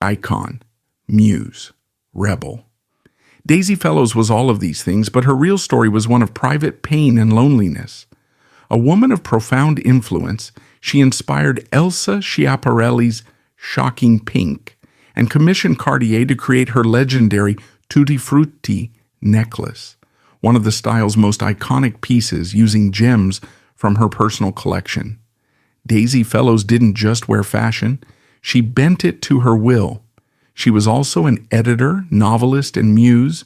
icon, muse, rebel. Daisy Fellows was all of these things, but her real story was one of private pain and loneliness. A woman of profound influence, she inspired Elsa Schiaparelli's Shocking Pink and commissioned Cartier to create her legendary Tutti Frutti necklace, one of the style's most iconic pieces using gems from her personal collection. Daisy Fellows didn't just wear fashion, she bent it to her will. She was also an editor, novelist, and muse,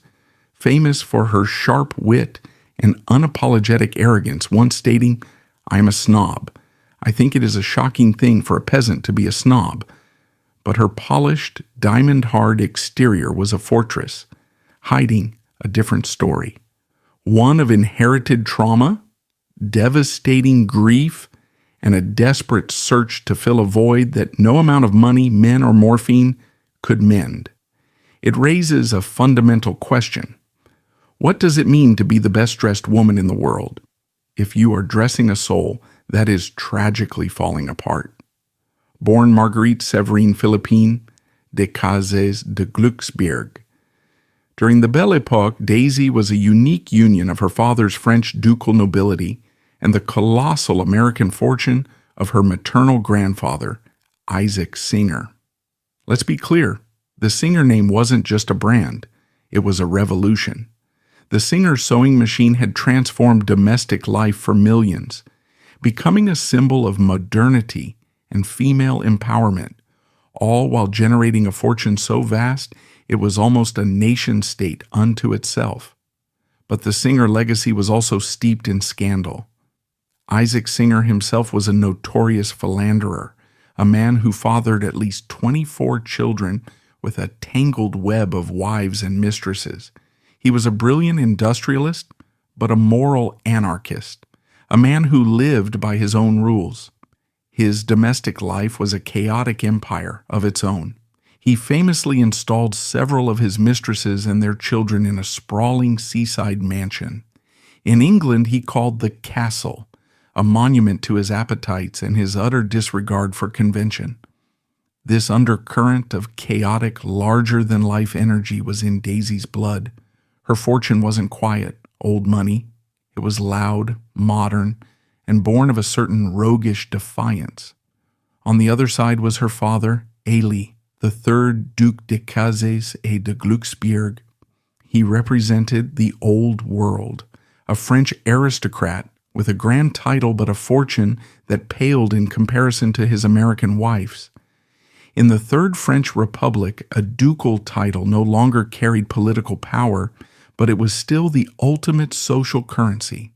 famous for her sharp wit and unapologetic arrogance, once stating, "I am a snob. I think it is a shocking thing for a peasant to be a snob." But her polished, diamond-hard exterior was a fortress, hiding a different story. One of inherited trauma, devastating grief, and a desperate search to fill a void that no amount of money, men, or morphine could mend. It raises a fundamental question. What does it mean to be the best-dressed woman in the world if you are dressing a soul that is tragically falling apart? Born Marguerite Séverine Philippine de Cazes de Glucksberg. During the Belle Époque, Daisy was a unique union of her father's French ducal nobility and the colossal American fortune of her maternal grandfather, Isaac Singer. Let's be clear, the Singer name wasn't just a brand, it was a revolution. The Singer sewing machine had transformed domestic life for millions, becoming a symbol of modernity and female empowerment, all while generating a fortune so vast it was almost a nation-state unto itself. But the Singer legacy was also steeped in scandal. Isaac Singer himself was a notorious philanderer, a man who fathered at least 24 children with a tangled web of wives and mistresses. He was a brilliant industrialist, but a moral anarchist, a man who lived by his own rules. His domestic life was a chaotic empire of its own. He famously installed several of his mistresses and their children in a sprawling seaside mansion. In England, he called the Castle, a monument to his appetites and his utter disregard for convention. This undercurrent of chaotic, larger-than-life energy was in Daisy's blood. Her fortune wasn't quiet, old money. It was loud, modern, and born of a certain roguish defiance. On the other side was her father, Élie, the third Duc de Cazes et de Glucksberg. He represented the old world, a French aristocrat with a grand title but a fortune that paled in comparison to his American wife's. In the Third French Republic, a ducal title no longer carried political power, but it was still the ultimate social currency.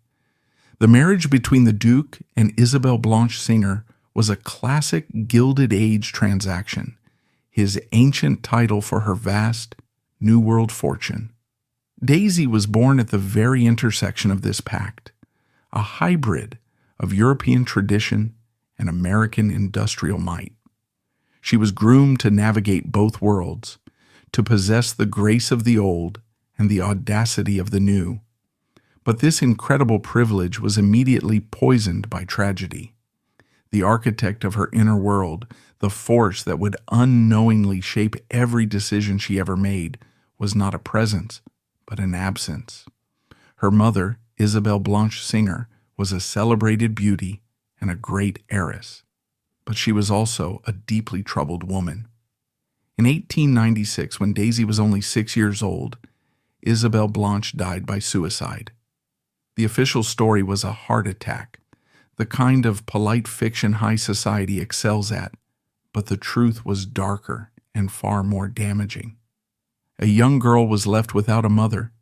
The marriage between the Duke and Isabelle Blanche Singer was a classic Gilded Age transaction, his ancient title for her vast, New World fortune. Daisy was born at the very intersection of this pact, a hybrid of European tradition and American industrial might. She was groomed to navigate both worlds, to possess the grace of the old and the audacity of the new. But this incredible privilege was immediately poisoned by tragedy. The architect of her inner world, the force that would unknowingly shape every decision she ever made, was not a presence, but an absence. Her mother, Isabelle Blanche Singer, was a celebrated beauty and a great heiress, but she was also a deeply troubled woman. In 1896, when Daisy was only 6 years old, Isabelle Blanche died by suicide. The official story was a heart attack, the kind of polite fiction high society excels at, but the truth was darker and far more damaging. A young girl was left without a mother,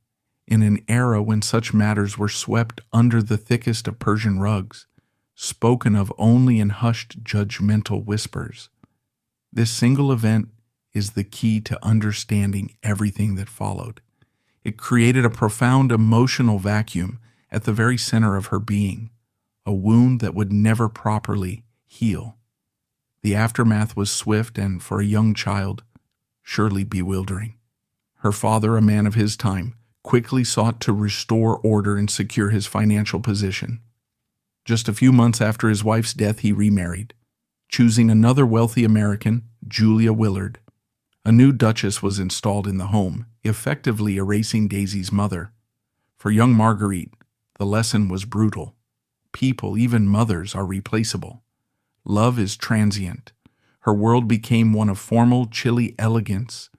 in an era when such matters were swept under the thickest of Persian rugs, spoken of only in hushed judgmental whispers. This single event is the key to understanding everything that followed. It created a profound emotional vacuum at the very center of her being, a wound that would never properly heal. The aftermath was swift and, for a young child, surely bewildering. Her father, a man of his time, quickly sought to restore order and secure his financial position. Just a few months after his wife's death, he remarried, choosing another wealthy American, Julia Willard. A new duchess was installed in the home, effectively erasing Daisy's mother. For young Marguerite, the lesson was brutal. People, even mothers, are replaceable. Love is transient. Her world became one of formal, chilly elegance,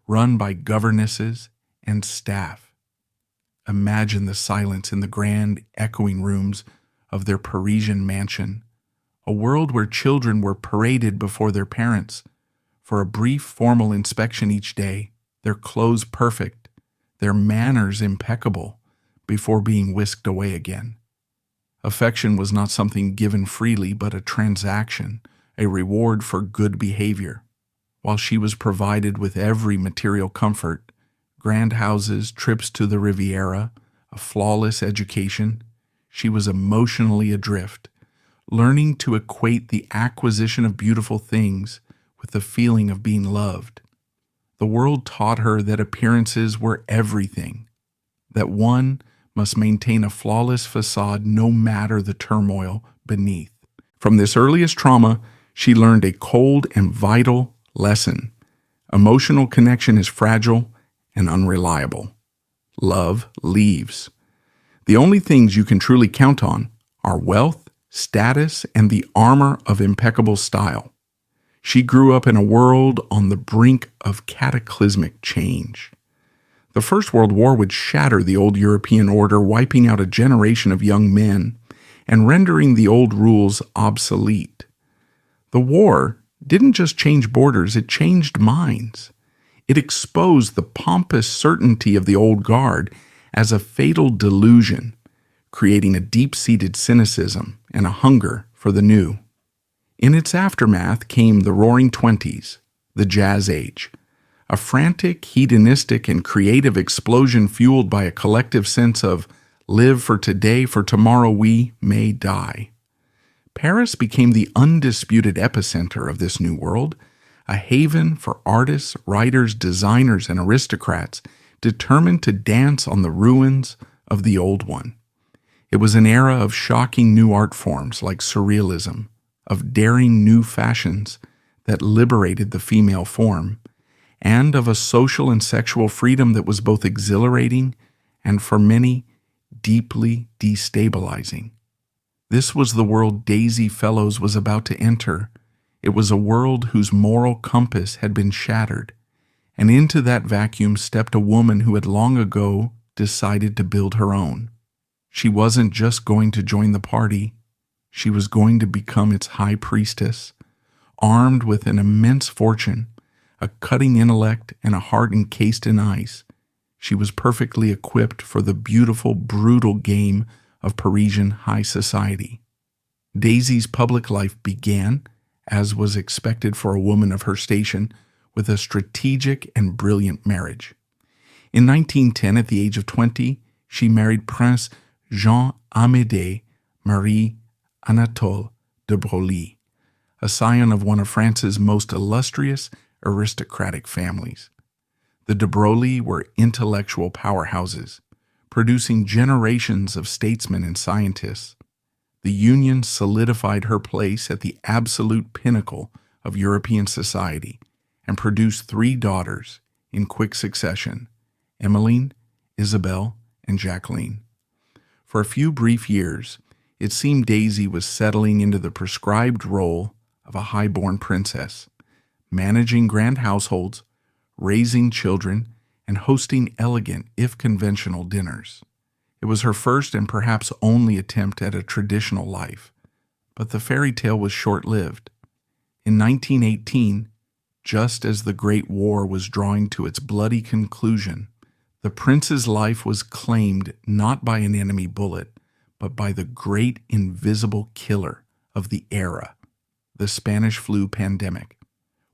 run by governesses and staff. Imagine the silence in the grand, echoing rooms of their Parisian mansion, a world where children were paraded before their parents for a brief formal inspection each day, their clothes perfect, their manners impeccable, before being whisked away again. Affection was not something given freely, but a transaction, a reward for good behavior. While she was provided with every material comfort, grand houses, trips to the Riviera, a flawless education, she was emotionally adrift, learning to equate the acquisition of beautiful things with the feeling of being loved. The world taught her that appearances were everything, that one must maintain a flawless facade no matter the turmoil beneath. From this earliest trauma, she learned a cold and vital lesson. Emotional connection is fragile and unreliable. Love leaves. The only things you can truly count on are wealth, status, and the armor of impeccable style. She grew up in a world on the brink of cataclysmic change. The First World War would shatter the old European order, wiping out a generation of young men and rendering the old rules obsolete. The war didn't just change borders, it changed minds. It exposed the pompous certainty of the old guard as a fatal delusion, creating a deep-seated cynicism and a hunger for the new. In its aftermath came the Roaring Twenties, the Jazz Age, a frantic, hedonistic, and creative explosion fueled by a collective sense of live for today, for tomorrow we may die. Paris became the undisputed epicenter of this new world, a haven for artists, writers, designers, and aristocrats determined to dance on the ruins of the old one. It was an era of shocking new art forms like surrealism, of daring new fashions that liberated the female form, and of a social and sexual freedom that was both exhilarating and, for many, deeply destabilizing. This was the world Daisy Fellows was about to enter. It was a world whose moral compass had been shattered, and into that vacuum stepped a woman who had long ago decided to build her own. She wasn't just going to join the party, she was going to become its high priestess, armed with an immense fortune, a cutting intellect, and a heart encased in ice. She was perfectly equipped for the beautiful, brutal game of Parisian high society. Daisy's public life began, as was expected for a woman of her station, with a strategic and brilliant marriage. In 1910, at the age of 20, she married Prince Jean-Amédée Marie Anatole de Broglie, a scion of one of France's most illustrious aristocratic families. The de Broglie were intellectual powerhouses, producing generations of statesmen and scientists. The union solidified her place at the absolute pinnacle of European society and produced 3 daughters in quick succession, Emmeline, Isabelle, and Jacqueline. For a few brief years, it seemed Daisy was settling into the prescribed role of a high-born princess, managing grand households, raising children, and hosting elegant, if conventional, dinners. It was her first and perhaps only attempt at a traditional life, but the fairy tale was short-lived. In 1918, just as the Great War was drawing to its bloody conclusion, the prince's life was claimed not by an enemy bullet, but by the great invisible killer of the era, the Spanish flu pandemic,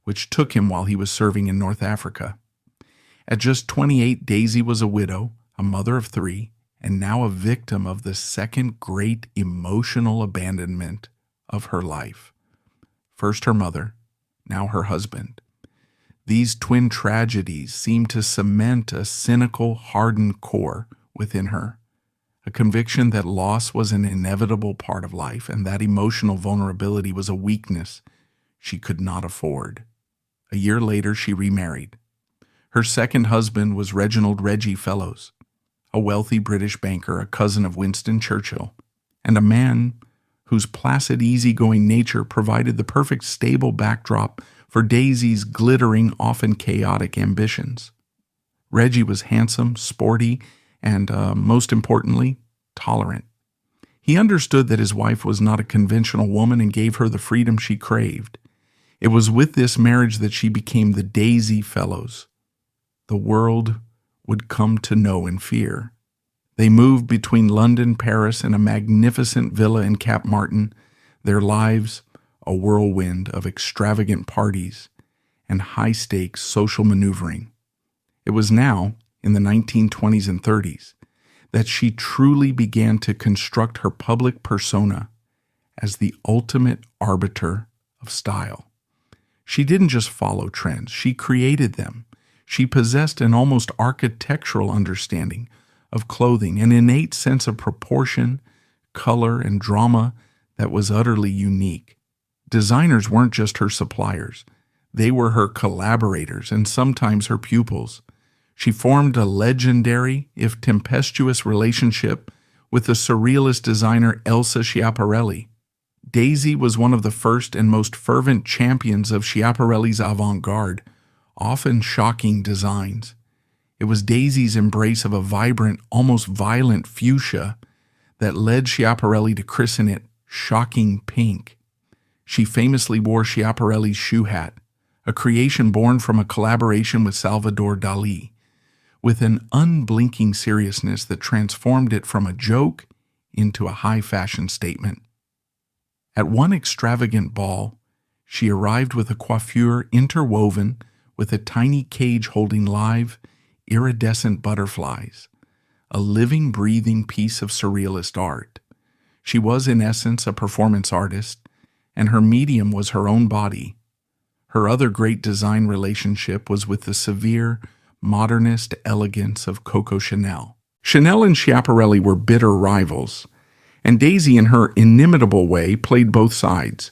which took him while he was serving in North Africa. At just 28, Daisy was a widow, a mother of 3, and now a victim of the second great emotional abandonment of her life. First her mother, now her husband. These twin tragedies seemed to cement a cynical, hardened core within her, a conviction that loss was an inevitable part of life and that emotional vulnerability was a weakness she could not afford. A year later, she remarried. Her second husband was Reginald Reggie Fellows, a wealthy British banker, a cousin of Winston Churchill, and a man whose placid, easygoing nature provided the perfect stable backdrop for Daisy's glittering, often chaotic ambitions. Reggie was handsome, sporty, and, most importantly, tolerant. He understood that his wife was not a conventional woman and gave her the freedom she craved. It was with this marriage that she became the Daisy Fellows. The world would come to know and fear. They moved between London, Paris, and a magnificent villa in Cap Martin, their lives a whirlwind of extravagant parties and high-stakes social maneuvering. It was now, in the 1920s and 30s, that she truly began to construct her public persona as the ultimate arbiter of style. She didn't just follow trends, she created them. She possessed an almost architectural understanding of clothing, an innate sense of proportion, color, and drama that was utterly unique. Designers weren't just her suppliers. They were her collaborators and sometimes her pupils. She formed a legendary, if tempestuous, relationship with the surrealist designer Elsa Schiaparelli. Daisy was one of the first and most fervent champions of Schiaparelli's avant-garde, often shocking designs. It was Daisy's embrace of a vibrant, almost violent fuchsia that led Schiaparelli to christen it Shocking Pink. She famously wore Schiaparelli's shoe hat, a creation born from a collaboration with Salvador Dali, with an unblinking seriousness that transformed it from a joke into a high-fashion statement. At one extravagant ball, she arrived with a coiffure interwoven with a tiny cage holding live, iridescent butterflies, a living, breathing piece of surrealist art. She was, in essence, a performance artist, and her medium was her own body. Her other great design relationship was with the severe, modernist elegance of Coco Chanel. Chanel and Schiaparelli were bitter rivals, and Daisy, in her inimitable way, played both sides,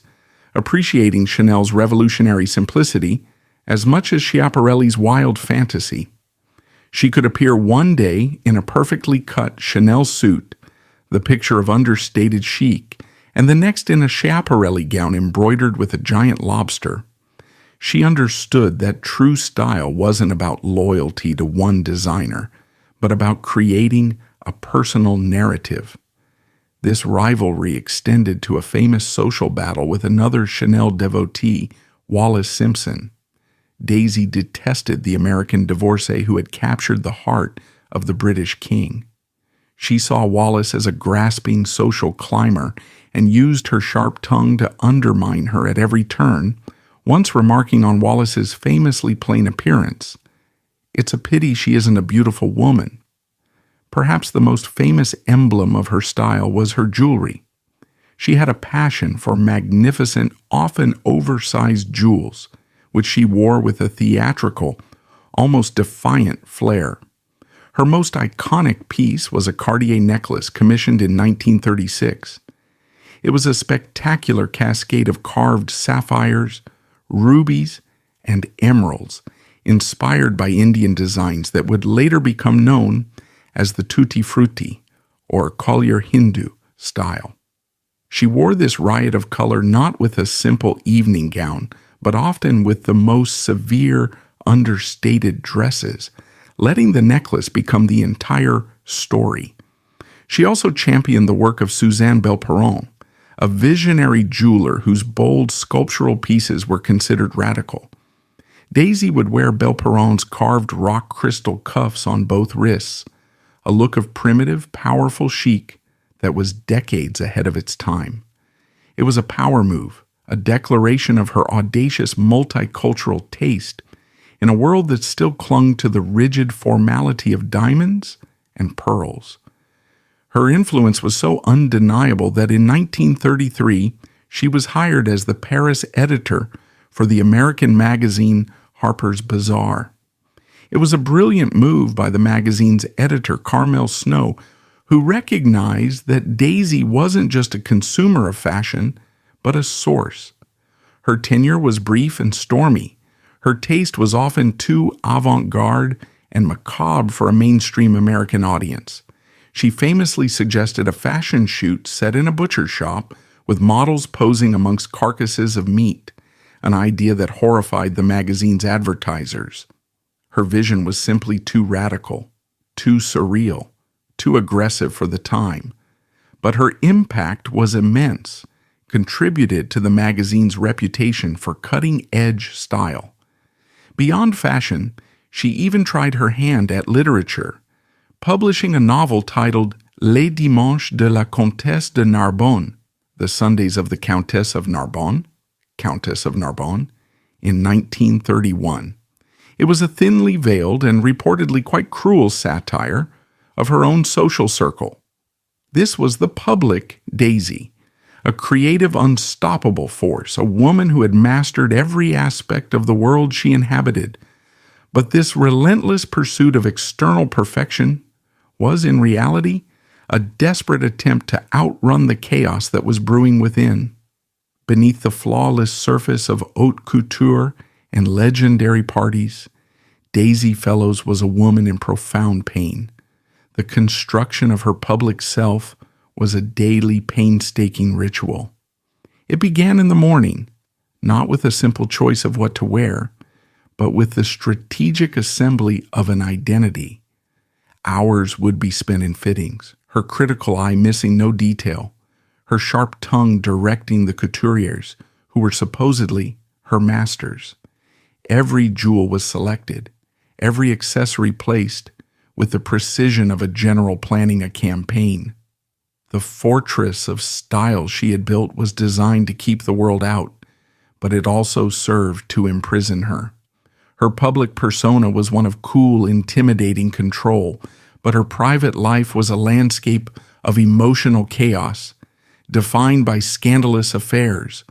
appreciating Chanel's revolutionary simplicity as much as Schiaparelli's wild fantasy. She could appear one day in a perfectly cut Chanel suit, the picture of understated chic, and the next in a Schiaparelli gown embroidered with a giant lobster. She understood that true style wasn't about loyalty to one designer, but about creating a personal narrative. This rivalry extended to a famous social battle with another Chanel devotee, Wallace Simpson. Daisy detested the American divorcee who had captured the heart of the British king. She saw Wallace as a grasping social climber and used her sharp tongue to undermine her at every turn, once remarking on Wallace's famously plain appearance, "It's a pity she isn't a beautiful woman." Perhaps the most famous emblem of her style was her jewelry. She had a passion for magnificent, often oversized jewels, which she wore with a theatrical, almost defiant flair. Her most iconic piece was a Cartier necklace commissioned in 1936. It was a spectacular cascade of carved sapphires, rubies, and emeralds, inspired by Indian designs that would later become known as the Tutti Frutti, or Collier Hindu, style. She wore this riot of color not with a simple evening gown, but often with the most severe, understated dresses, letting the necklace become the entire story. She also championed the work of Suzanne Belperron, a visionary jeweler whose bold sculptural pieces were considered radical. Daisy would wear Belperron's carved rock crystal cuffs on both wrists, a look of primitive, powerful chic that was decades ahead of its time. It was a power move, a declaration of her audacious multicultural taste in a world that still clung to the rigid formality of diamonds and pearls. Her influence was so undeniable that in 1933 she was hired as the Paris editor for the American magazine Harper's Bazaar. It was a brilliant move by the magazine's editor, Carmel Snow, who recognized that Daisy wasn't just a consumer of fashion, but a source. Her tenure was brief and stormy. Her taste was often too avant-garde and macabre for a mainstream American audience. She famously suggested a fashion shoot set in a butcher shop with models posing amongst carcasses of meat, an idea that horrified the magazine's advertisers. Her vision was simply too radical, too surreal, too aggressive for the time. But her impact was immense, contributed to the magazine's reputation for cutting-edge style. Beyond fashion, she even tried her hand at literature, publishing a novel titled Les Dimanches de la Comtesse de Narbonne, The Sundays of the Countess of Narbonne, in 1931. It was a thinly veiled and reportedly quite cruel satire of her own social circle. This was the public Daisy, a creative, unstoppable force, a woman who had mastered every aspect of the world she inhabited. But this relentless pursuit of external perfection was, in reality, a desperate attempt to outrun the chaos that was brewing within. Beneath the flawless surface of haute couture and legendary parties, Daisy Fellows was a woman in profound pain. The construction of her public self was a daily, painstaking ritual. It began in the morning, not with a simple choice of what to wear, but with the strategic assembly of an identity. Hours would be spent in fittings, her critical eye missing no detail, her sharp tongue directing the couturiers, who were supposedly her masters. Every jewel was selected, every accessory placed, with the precision of a general planning a campaign. The fortress of style she had built was designed to keep the world out, but it also served to imprison her. Her public persona was one of cool, intimidating control, but her private life was a landscape of emotional chaos, defined by scandalous affairs,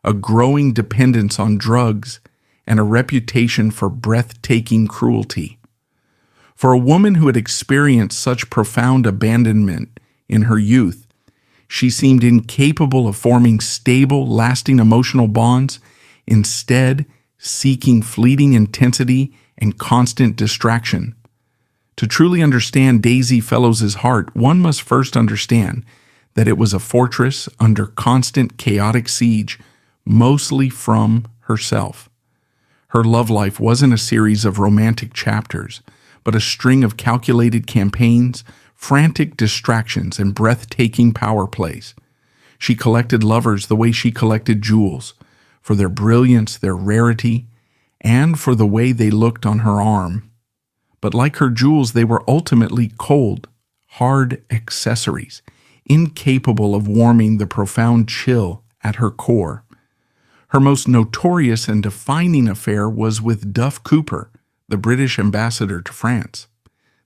a growing dependence on drugs, and a reputation for breathtaking cruelty. For a woman who had experienced such profound abandonment in her youth, she seemed incapable of forming stable, lasting emotional bonds, instead seeking fleeting intensity and constant distraction. To truly understand Daisy Fellows' heart, one must first understand that it was a fortress under constant chaotic siege, mostly from herself. Her love life wasn't a series of romantic chapters, but a string of calculated campaigns, frantic distractions, and breathtaking power plays. She collected lovers the way she collected jewels, for their brilliance, their rarity, and for the way they looked on her arm. But like her jewels, they were ultimately cold, hard accessories, incapable of warming the profound chill at her core. Her most notorious and defining affair was with Duff Cooper, the British ambassador to France.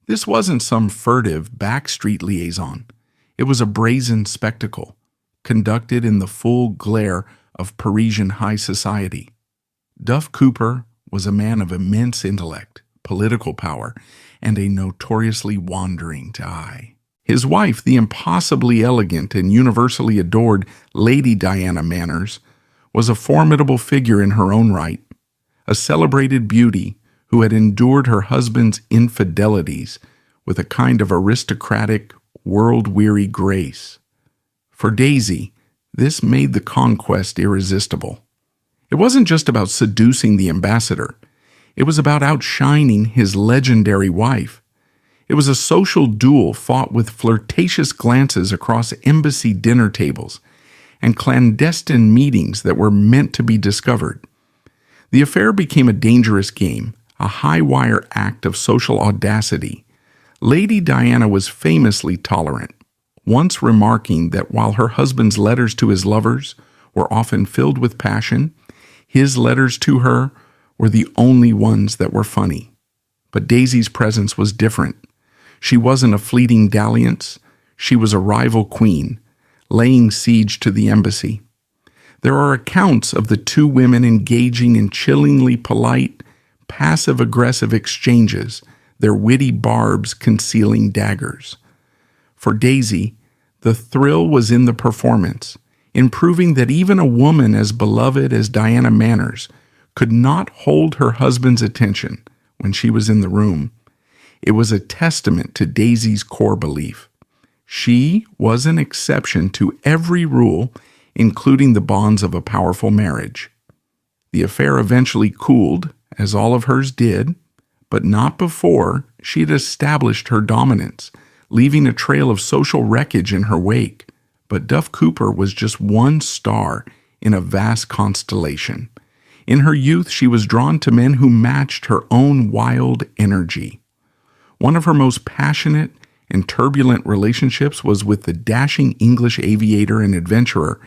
This wasn't some furtive backstreet liaison. It was a brazen spectacle, conducted in the full glare of Parisian high society. Duff Cooper was a man of immense intellect, political power, and a notoriously wandering eye. His wife, the impossibly elegant and universally adored Lady Diana Manners, was a formidable figure in her own right, a celebrated beauty who had endured her husband's infidelities with a kind of aristocratic, world-weary grace. For Daisy, this made the conquest irresistible. It wasn't just about seducing the ambassador. It was about outshining his legendary wife. It was a social duel fought with flirtatious glances across embassy dinner tables and clandestine meetings that were meant to be discovered. The affair became a dangerous game, a high-wire act of social audacity. Lady Diana was famously tolerant, once remarking that while her husband's letters to his lovers were often filled with passion, his letters to her were the only ones that were funny. But Daisy's presence was different. She wasn't a fleeting dalliance. She was a rival queen, laying siege to the embassy. There are accounts of the two women engaging in chillingly polite, passive-aggressive exchanges, their witty barbs concealing daggers. For Daisy, the thrill was in the performance, in proving that even a woman as beloved as Diana Manners could not hold her husband's attention when she was in the room, it was a testament to Daisy's core belief. She was an exception to every rule, including the bonds of a powerful marriage. The affair eventually cooled, as all of hers did, but not before she had established her dominance, leaving a trail of social wreckage in her wake. But Duff Cooper was just one star in a vast constellation. In her youth, she was drawn to men who matched her own wild energy. One of her most passionate and turbulent relationships was with the dashing English aviator and adventurer,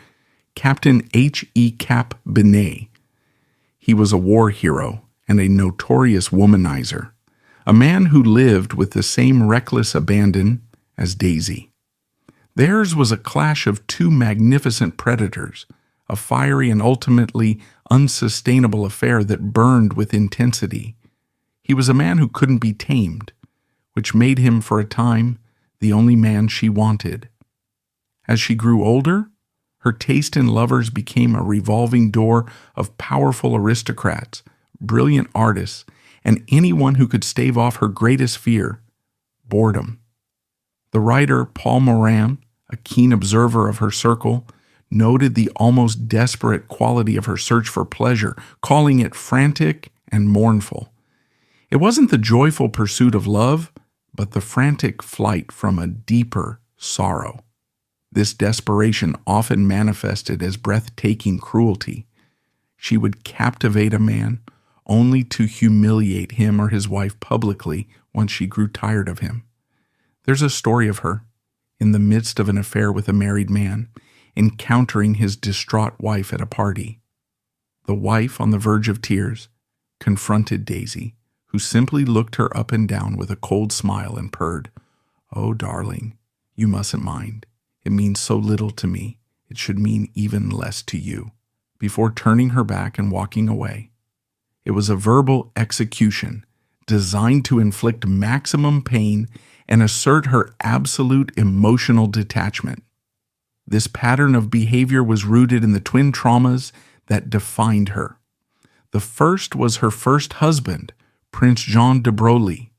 Captain H.E. Cap Benet. He was a war hero and a notorious womanizer, a man who lived with the same reckless abandon as Daisy. Theirs was a clash of two magnificent predators, a fiery and ultimately unsustainable affair that burned with intensity. He was a man who couldn't be tamed, which made him for a time the only man she wanted. As she grew older, her taste in lovers became a revolving door of powerful aristocrats, brilliant artists, and anyone who could stave off her greatest fear, boredom. The writer Paul Moran, a keen observer of her circle, noted the almost desperate quality of her search for pleasure, calling it frantic and mournful. It wasn't the joyful pursuit of love, but the frantic flight from a deeper sorrow. This desperation often manifested as breathtaking cruelty. She would captivate a man only to humiliate him or his wife publicly once she grew tired of him. There's a story of her, in the midst of an affair with a married man, encountering his distraught wife at a party. The wife, on the verge of tears, confronted Daisy, who simply looked her up and down with a cold smile and purred, "Oh, darling, you mustn't mind. It means so little to me. It should mean even less to you," before turning her back and walking away. It was a verbal execution designed to inflict maximum pain and assert her absolute emotional detachment. This pattern of behavior was rooted in the twin traumas that defined her. The first was her first husband, Prince Jean de Broglie.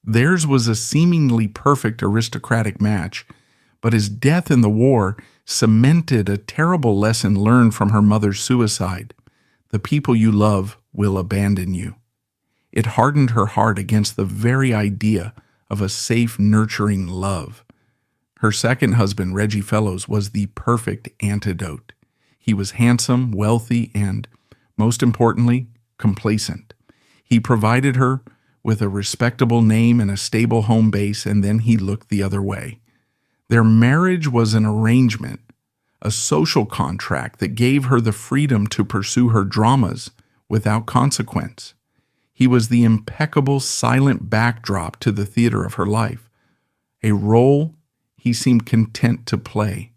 Theirs was a seemingly perfect aristocratic match, but his death in the war cemented a terrible lesson learned from her mother's suicide. The people you love will abandon you. It hardened her heart against the very idea of a safe, nurturing love. Her second husband, Reggie Fellows, was the perfect antidote. He was handsome, wealthy, and, most importantly, complacent. He provided her with a respectable name and a stable home base, and then he looked the other way. Their marriage was an arrangement, a social contract that gave her the freedom to pursue her dramas without consequence. He was the impeccable, silent backdrop to the theater of her life, a role he seemed content to play.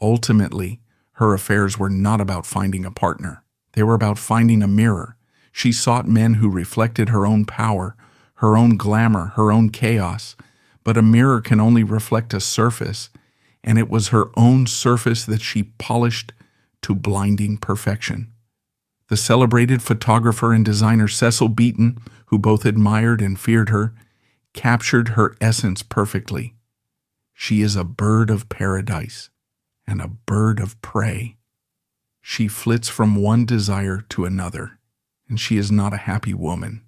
Ultimately, her affairs were not about finding a partner. They were about finding a mirror. She sought men who reflected her own power, her own glamour, her own chaos. But a mirror can only reflect a surface, and it was her own surface that she polished to blinding perfection. The celebrated photographer and designer Cecil Beaton, who both admired and feared her, captured her essence perfectly. She is a bird of paradise and a bird of prey. She flits from one desire to another, and she is not a happy woman.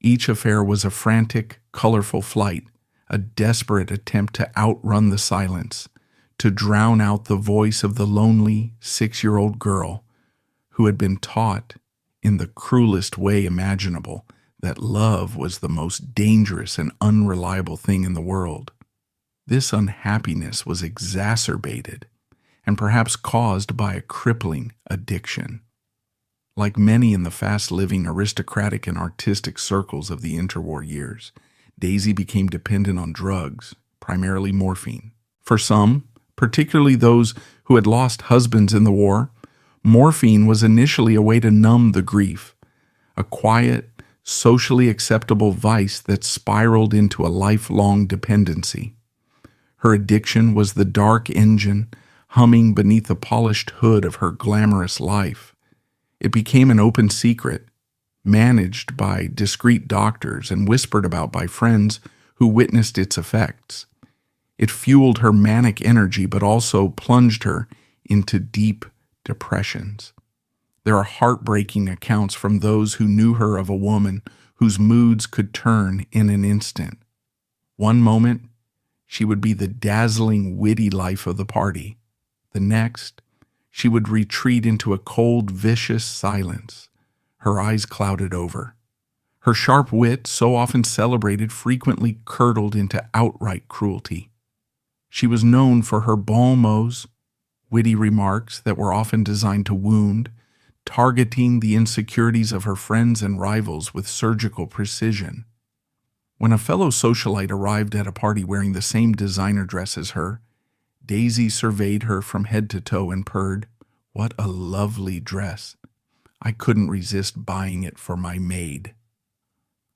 Each affair was a frantic, colorful flight, a desperate attempt to outrun the silence, to drown out the voice of the lonely 6-year-old girl who had been taught in the cruelest way imaginable that love was the most dangerous and unreliable thing in the world. This unhappiness was exacerbated and perhaps caused by a crippling addiction. Like many in the fast-living aristocratic and artistic circles of the interwar years, Daisy became dependent on drugs, primarily morphine. For some, particularly those who had lost husbands in the war, morphine was initially a way to numb the grief, a quiet, socially acceptable vice that spiraled into a lifelong dependency. Her addiction was the dark engine humming beneath the polished hood of her glamorous life. It became an open secret, managed by discreet doctors and whispered about by friends who witnessed its effects. It fueled her manic energy, but also plunged her into deep depressions. There are heartbreaking accounts from those who knew her of a woman whose moods could turn in an instant. One moment, she would be the dazzling, witty life of the party. The next, she would retreat into a cold, vicious silence, her eyes clouded over. Her sharp wit, so often celebrated, frequently curdled into outright cruelty. She was known for her bon mots, witty remarks that were often designed to wound, targeting the insecurities of her friends and rivals with surgical precision. When a fellow socialite arrived at a party wearing the same designer dress as her, Daisy surveyed her from head to toe and purred, "What a lovely dress. I couldn't resist buying it for my maid."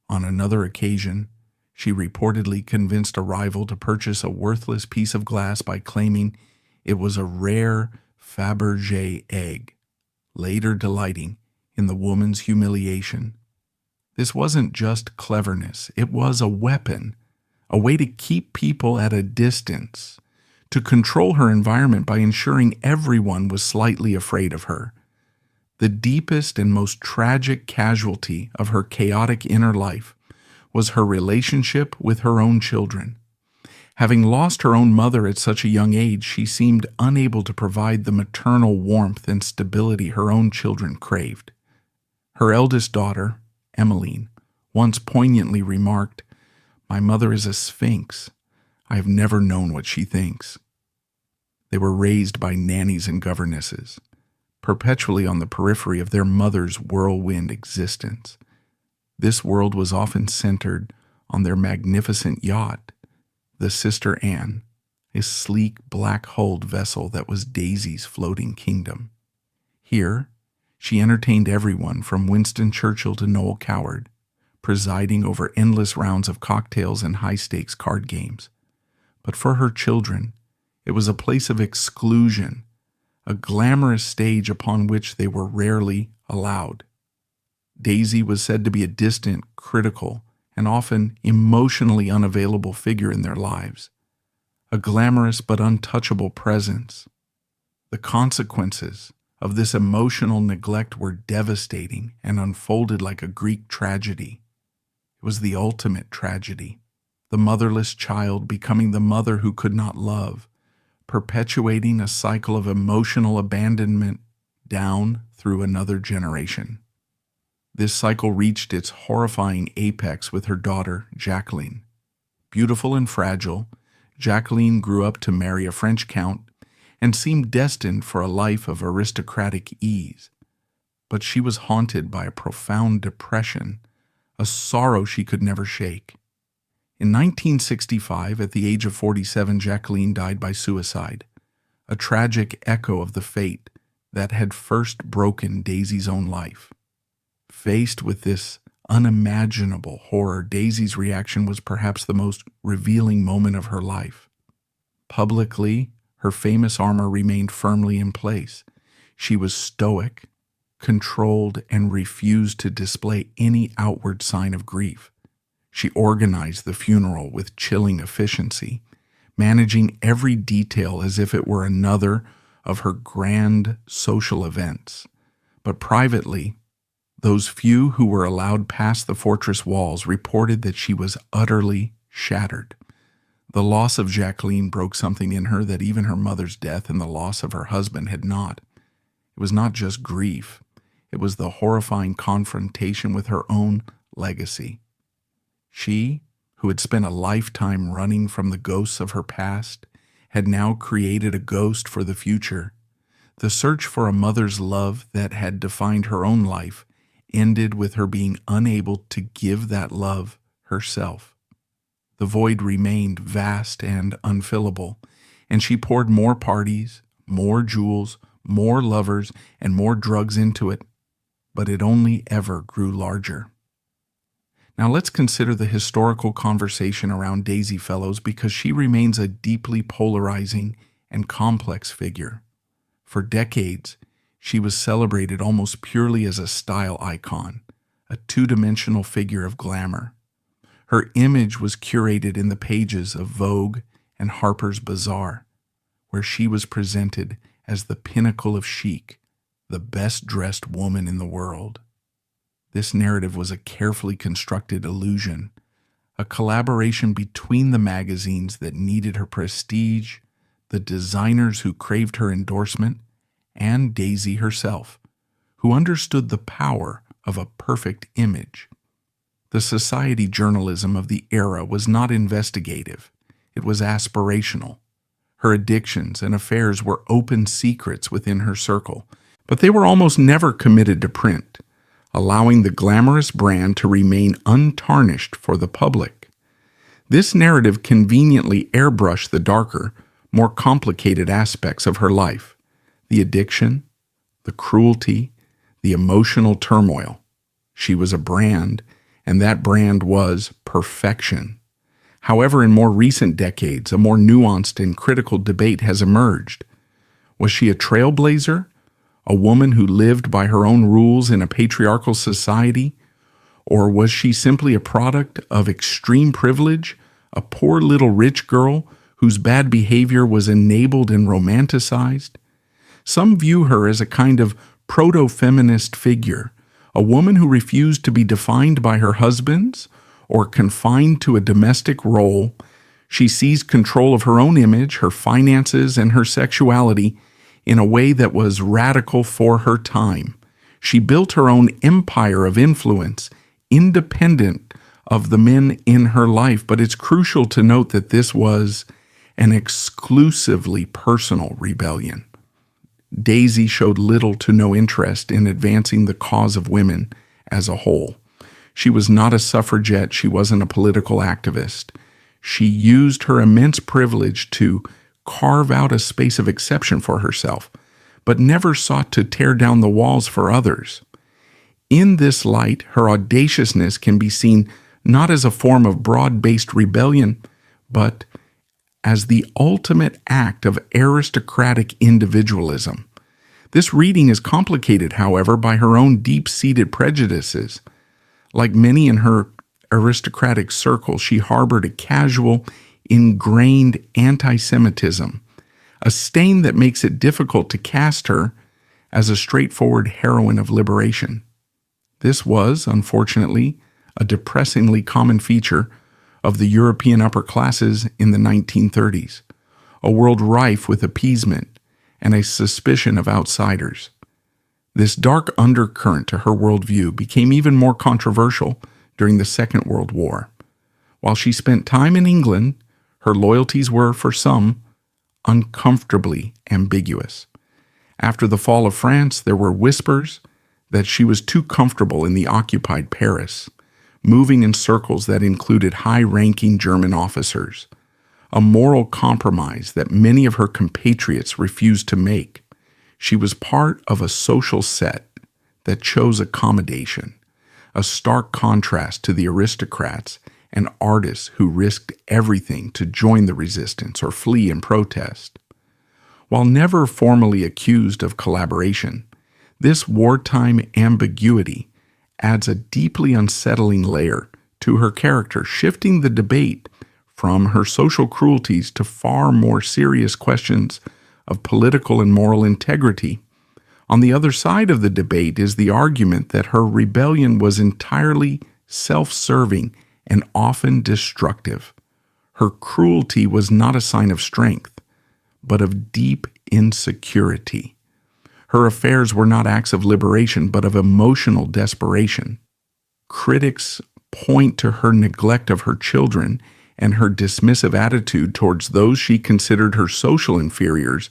On another occasion, she reportedly convinced a rival to purchase a worthless piece of glass by claiming it was a rare Fabergé egg, later delighting in the woman's humiliation. This wasn't just cleverness, it was a weapon, a way to keep people at a distance, to control her environment by ensuring everyone was slightly afraid of her. The deepest and most tragic casualty of her chaotic inner life was her relationship with her own children. Having lost her own mother at such a young age, she seemed unable to provide the maternal warmth and stability her own children craved. Her eldest daughter, Emmeline, once poignantly remarked, "My mother is a sphinx. I have never known what she thinks." They were raised by nannies and governesses, perpetually on the periphery of their mother's whirlwind existence. This world was often centered on their magnificent yacht, the Sister Anne, a sleek, black-hulled vessel that was Daisy's floating kingdom. Here, she entertained everyone from Winston Churchill to Noel Coward, presiding over endless rounds of cocktails and high-stakes card games. But for her children, it was a place of exclusion, a glamorous stage upon which they were rarely allowed. Daisy was said to be a distant, critical, and often emotionally unavailable figure in their lives, a glamorous but untouchable presence. The consequences of this emotional neglect were devastating and unfolded like a Greek tragedy. It was the ultimate tragedy, the motherless child becoming the mother who could not love, perpetuating a cycle of emotional abandonment down through another generation. This cycle reached its horrifying apex with her daughter, Jacqueline. Beautiful and fragile, Jacqueline grew up to marry a French count and seemed destined for a life of aristocratic ease. But she was haunted by a profound depression, a sorrow she could never shake. In 1965, at the age of 47, Jacqueline died by suicide, a tragic echo of the fate that had first broken Daisy's own life. Faced with this unimaginable horror, Daisy's reaction was perhaps the most revealing moment of her life. Publicly, her famous armor remained firmly in place. She was stoic, controlled, and refused to display any outward sign of grief. She organized the funeral with chilling efficiency, managing every detail as if it were another of her grand social events. But privately, those few who were allowed past the fortress walls reported that she was utterly shattered. The loss of Jacqueline broke something in her that even her mother's death and the loss of her husband had not. It was not just grief. It was the horrifying confrontation with her own legacy. She, who had spent a lifetime running from the ghosts of her past, had now created a ghost for the future. The search for a mother's love that had defined her own life ended with her being unable to give that love herself. The void remained vast and unfillable, and she poured more parties, more jewels, more lovers, and more drugs into it, but it only ever grew larger. Now let's consider the historical conversation around Daisy Fellows, because she remains a deeply polarizing and complex figure. For decades, She was celebrated almost purely as a style icon, a two-dimensional figure of glamour. Her image was curated in the pages of Vogue and Harper's Bazaar, where she was presented as the pinnacle of chic, the best-dressed woman in the world. This narrative was a carefully constructed illusion, a collaboration between the magazines that needed her prestige, the designers who craved her endorsement, and Daisy herself, who understood the power of a perfect image. The society journalism of the era was not investigative. It was aspirational. Her addictions and affairs were open secrets within her circle, but they were almost never committed to print, allowing the glamorous brand to remain untarnished for the public. This narrative conveniently airbrushed the darker, more complicated aspects of her life: the addiction, the cruelty, the emotional turmoil. She was a brand, and that brand was perfection. However, in more recent decades, a more nuanced and critical debate has emerged. Was she a trailblazer, a woman who lived by her own rules in a patriarchal society? Or was she simply a product of extreme privilege, a poor little rich girl whose bad behavior was enabled and romanticized? Some view her as a kind of proto-feminist figure, a woman who refused to be defined by her husbands or confined to a domestic role. She seized control of her own image, her finances, and her sexuality in a way that was radical for her time. She built her own empire of influence, independent of the men in her life, but it's crucial to note that this was an exclusively personal rebellion. Daisy showed little to no interest in advancing the cause of women as a whole. She was not a suffragette. She wasn't a political activist. She used her immense privilege to carve out a space of exception for herself, but never sought to tear down the walls for others. In this light, her audaciousness can be seen not as a form of broad-based rebellion, but as the ultimate act of aristocratic individualism. This reading is complicated, however, by her own deep-seated prejudices. Like many in her aristocratic circle, she harbored a casual, ingrained anti-Semitism, a stain that makes it difficult to cast her as a straightforward heroine of liberation. This was, unfortunately, a depressingly common feature of the European upper classes in the 1930s, a world rife with appeasement and a suspicion of outsiders. This dark undercurrent to her worldview became even more controversial during the Second World War. While she spent time in England, her loyalties were, for some, uncomfortably ambiguous. After the fall of France, there were whispers that she was too comfortable in the occupied Paris, moving in circles that included high-ranking German officers, a moral compromise that many of her compatriots refused to make. She was part of a social set that chose accommodation, a stark contrast to the aristocrats and artists who risked everything to join the resistance or flee in protest. While never formally accused of collaboration, this wartime ambiguity adds a deeply unsettling layer to her character, shifting the debate from her social cruelties to far more serious questions of political and moral integrity. On the other side of the debate is the argument that her rebellion was entirely self-serving and often destructive. Her cruelty was not a sign of strength, but of deep insecurity. Her affairs were not acts of liberation, but of emotional desperation. Critics point to her neglect of her children and her dismissive attitude towards those she considered her social inferiors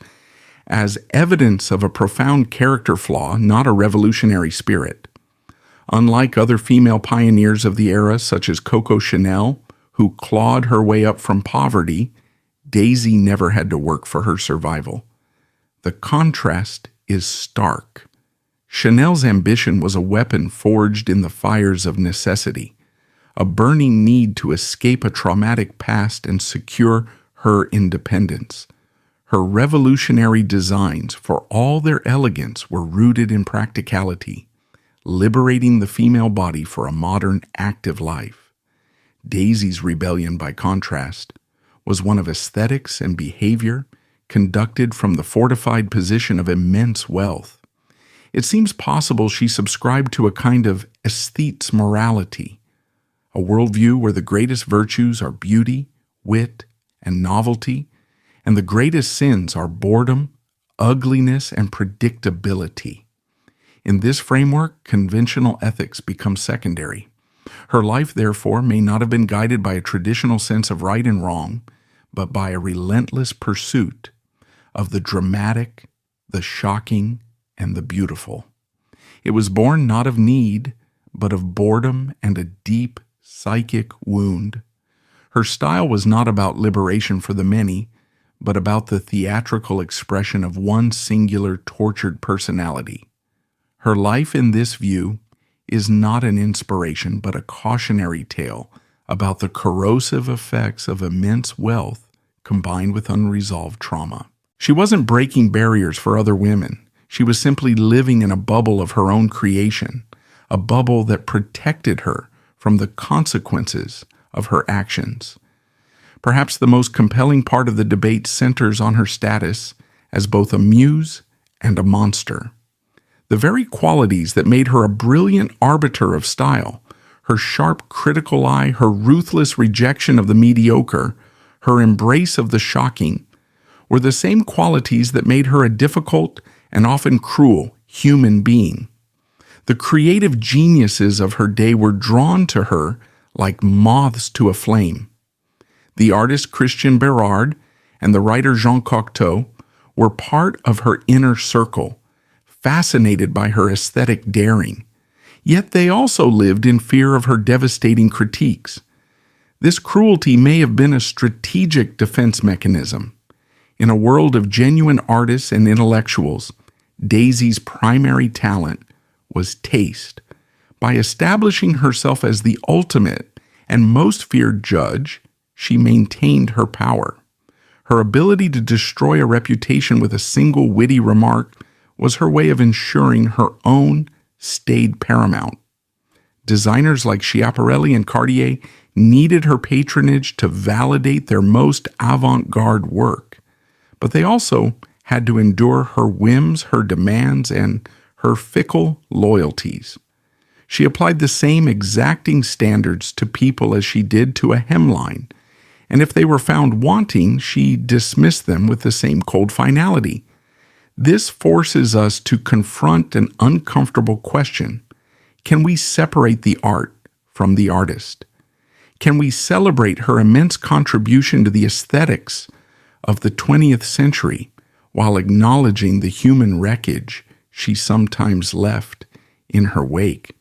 as evidence of a profound character flaw, not a revolutionary spirit. Unlike other female pioneers of the era, such as Coco Chanel, who clawed her way up from poverty, Daisy never had to work for her survival. The contrast is stark. Chanel's ambition was a weapon forged in the fires of necessity, a burning need to escape a traumatic past and secure her independence. Her revolutionary designs, for all their elegance, were rooted in practicality, liberating the female body for a modern, active life. Daisy's rebellion, by contrast, was one of aesthetics and behavior conducted from the fortified position of immense wealth. It seems possible she subscribed to a kind of aesthete's morality, a worldview where the greatest virtues are beauty, wit, and novelty, and the greatest sins are boredom, ugliness, and predictability. In this framework, conventional ethics become secondary. Her life, therefore, may not have been guided by a traditional sense of right and wrong, but by a relentless pursuit of the dramatic, the shocking, and the beautiful. It was born not of need, but of boredom and a deep psychic wound. Her style was not about liberation for the many, but about the theatrical expression of one singular tortured personality. Her life, in this view, is not an inspiration, but a cautionary tale about the corrosive effects of immense wealth combined with unresolved trauma. She wasn't breaking barriers for other women. She was simply living in a bubble of her own creation, a bubble that protected her from the consequences of her actions. Perhaps the most compelling part of the debate centers on her status as both a muse and a monster. The very qualities that made her a brilliant arbiter of style, her sharp critical eye, her ruthless rejection of the mediocre, her embrace of the shocking, were the same qualities that made her a difficult and often cruel human being. The creative geniuses of her day were drawn to her like moths to a flame. The artist Christian Berard and the writer Jean Cocteau were part of her inner circle, fascinated by her aesthetic daring. Yet they also lived in fear of her devastating critiques. This cruelty may have been a strategic defense mechanism. In a world of genuine artists and intellectuals, Daisy's primary talent was taste. By establishing herself as the ultimate and most feared judge, she maintained her power. Her ability to destroy a reputation with a single witty remark was her way of ensuring her own stayed paramount. Designers like Schiaparelli and Cartier needed her patronage to validate their most avant-garde work, but they also had to endure her whims, her demands, and her fickle loyalties. She applied the same exacting standards to people as she did to a hemline, and if they were found wanting, she dismissed them with the same cold finality. This forces us to confront an uncomfortable question. Can we separate the art from the artist? Can we celebrate her immense contribution to the aesthetics of the 20th century while acknowledging the human wreckage she sometimes left in her wake?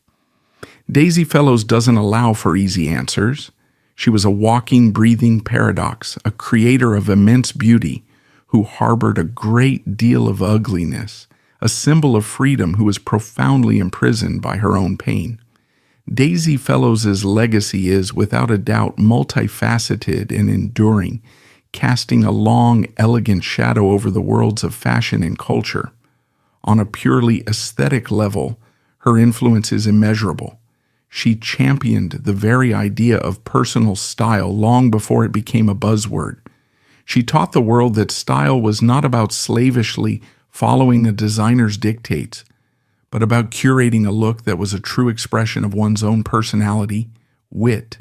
Daisy Fellows doesn't allow for easy answers. She was a walking, breathing paradox, a creator of immense beauty who harbored a great deal of ugliness, a symbol of freedom who was profoundly imprisoned by her own pain. Daisy Fellows' legacy is, without a doubt, multifaceted and enduring, casting a long, elegant shadow over the worlds of fashion and culture. On a purely aesthetic level, her influence is immeasurable. She championed the very idea of personal style long before it became a buzzword. She taught the world that style was not about slavishly following a designer's dictates, but about curating a look that was a true expression of one's own personality, wit,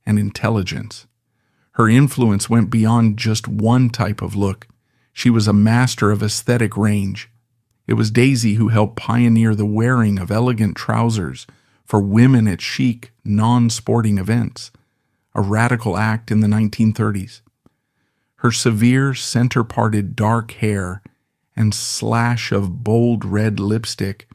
and intelligence. Her influence went beyond just one type of look. She was a master of aesthetic range. It was Daisy who helped pioneer the wearing of elegant trousers for women at chic, non-sporting events, a radical act in the 1930s. Her severe, center-parted dark hair and slash of bold red lipstick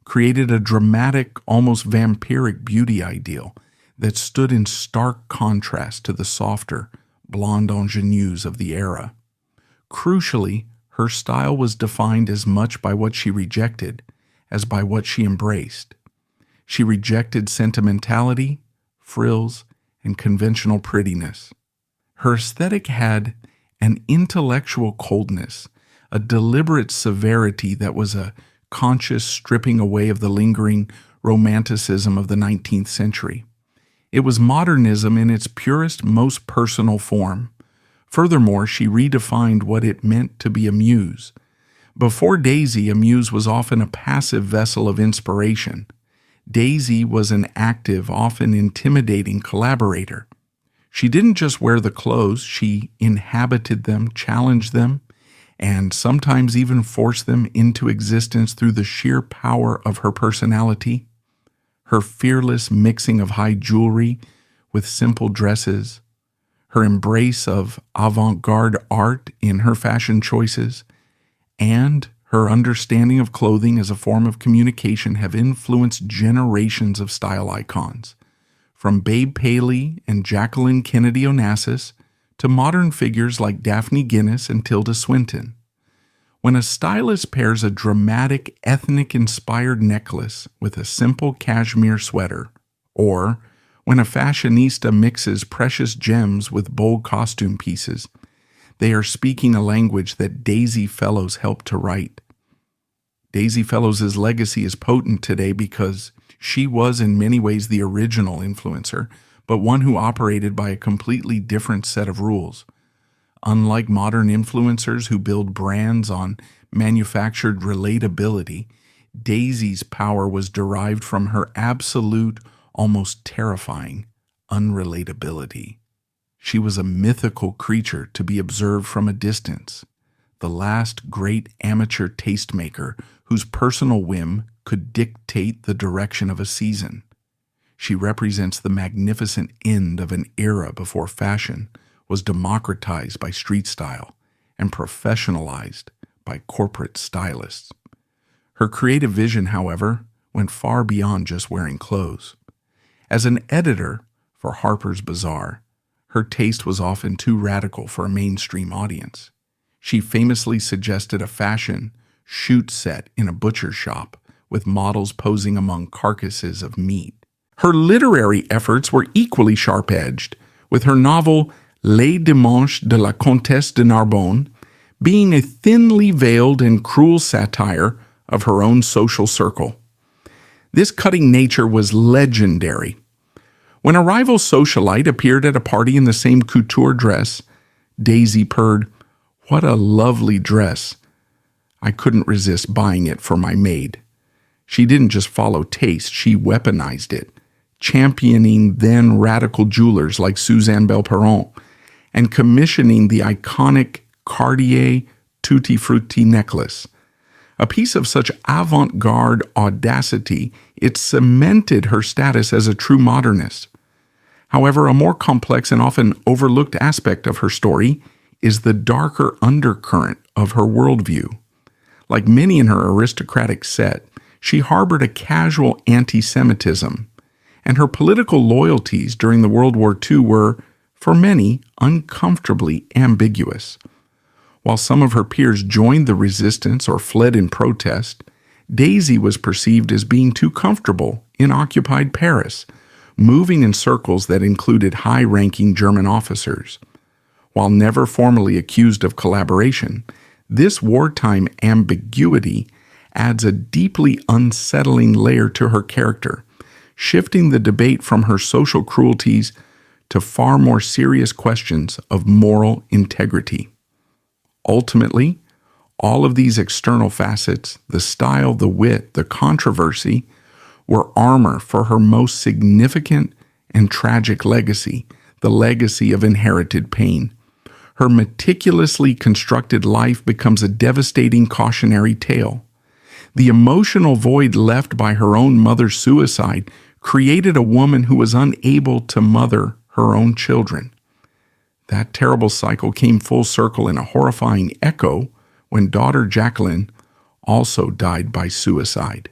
created a dramatic, almost vampiric beauty ideal that stood in stark contrast to the softer, blonde ingenues of the era. Crucially, her style was defined as much by what she rejected as by what she embraced. She rejected sentimentality, frills, and conventional prettiness. Her aesthetic had an intellectual coldness, a deliberate severity that was a conscious stripping away of the lingering romanticism of the 19th century. It was modernism in its purest, most personal form. Furthermore, she redefined what it meant to be a muse. Before Daisy, a muse was often a passive vessel of inspiration. Daisy was an active, often intimidating collaborator. She didn't just wear the clothes, she inhabited them, challenged them, and sometimes even forced them into existence through the sheer power of her personality. Her fearless mixing of high jewelry with simple dresses, her embrace of avant-garde art in her fashion choices, and her understanding of clothing as a form of communication have influenced generations of style icons, from Babe Paley and Jacqueline Kennedy Onassis to modern figures like Daphne Guinness and Tilda Swinton. When a stylist pairs a dramatic, ethnic-inspired necklace with a simple cashmere sweater, or when a fashionista mixes precious gems with bold costume pieces, they are speaking a language that Daisy Fellows helped to write. Daisy Fellows' legacy is potent today because she was in many ways the original influencer, but one who operated by a completely different set of rules. Unlike modern influencers who build brands on manufactured relatability, Daisy's power was derived from her absolute, almost terrifying, unrelatability. She was a mythical creature to be observed from a distance, the last great amateur tastemaker whose personal whim could dictate the direction of a season. She represents the magnificent end of an era before fashion was democratized by street style and professionalized by corporate stylists. Her creative vision, however, went far beyond just wearing clothes. As an editor for Harper's Bazaar, her taste was often too radical for a mainstream audience. She famously suggested a fashion shoot set in a butcher shop with models posing among carcasses of meat. Her literary efforts were equally sharp-edged, with her novel Les Dimanches de la Comtesse de Narbonne being a thinly veiled and cruel satire of her own social circle. This cutting nature was legendary. When a rival socialite appeared at a party in the same couture dress, Daisy purred, "What a lovely dress. I couldn't resist buying it for my maid." She didn't just follow taste, she weaponized it, championing then radical jewelers like Suzanne Belperron and commissioning the iconic Cartier Tutti Frutti necklace. A piece of such avant-garde audacity, it cemented her status as a true modernist. However, a more complex and often overlooked aspect of her story is the darker undercurrent of her worldview. Like many in her aristocratic set, she harbored a casual anti-Semitism, and her political loyalties during the World War II were, for many, uncomfortably ambiguous. While some of her peers joined the resistance or fled in protest, Daisy was perceived as being too comfortable in occupied Paris, moving in circles that included high-ranking German officers. While never formally accused of collaboration, this wartime ambiguity adds a deeply unsettling layer to her character, shifting the debate from her social cruelties to far more serious questions of moral integrity. Ultimately, all of these external facets, the style, the wit, the controversy, were armor for her most significant and tragic legacy, the legacy of inherited pain. Her meticulously constructed life becomes a devastating cautionary tale. The emotional void left by her own mother's suicide created a woman who was unable to mother her own children. That terrible cycle came full circle in a horrifying echo when daughter Jacqueline also died by suicide.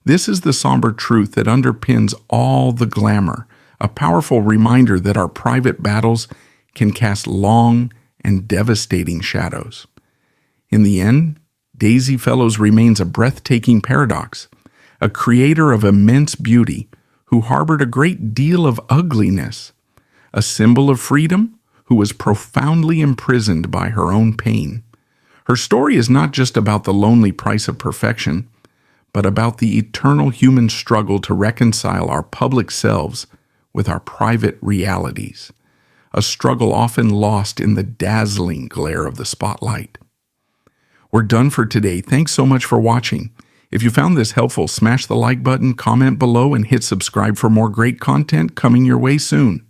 This is the somber truth that underpins all the glamour, a powerful reminder that our private battles can cast long and devastating shadows. In the end, Daisy Fellows remains a breathtaking paradox, a creator of immense beauty who harbored a great deal of ugliness, a symbol of freedom who was profoundly imprisoned by her own pain. Her story is not just about the lonely price of perfection, but about the eternal human struggle to reconcile our public selves with our private realities, a struggle often lost in the dazzling glare of the spotlight. We're done for today. Thanks so much for watching. If you found this helpful, smash the like button, comment below, and hit subscribe for more great content coming your way soon.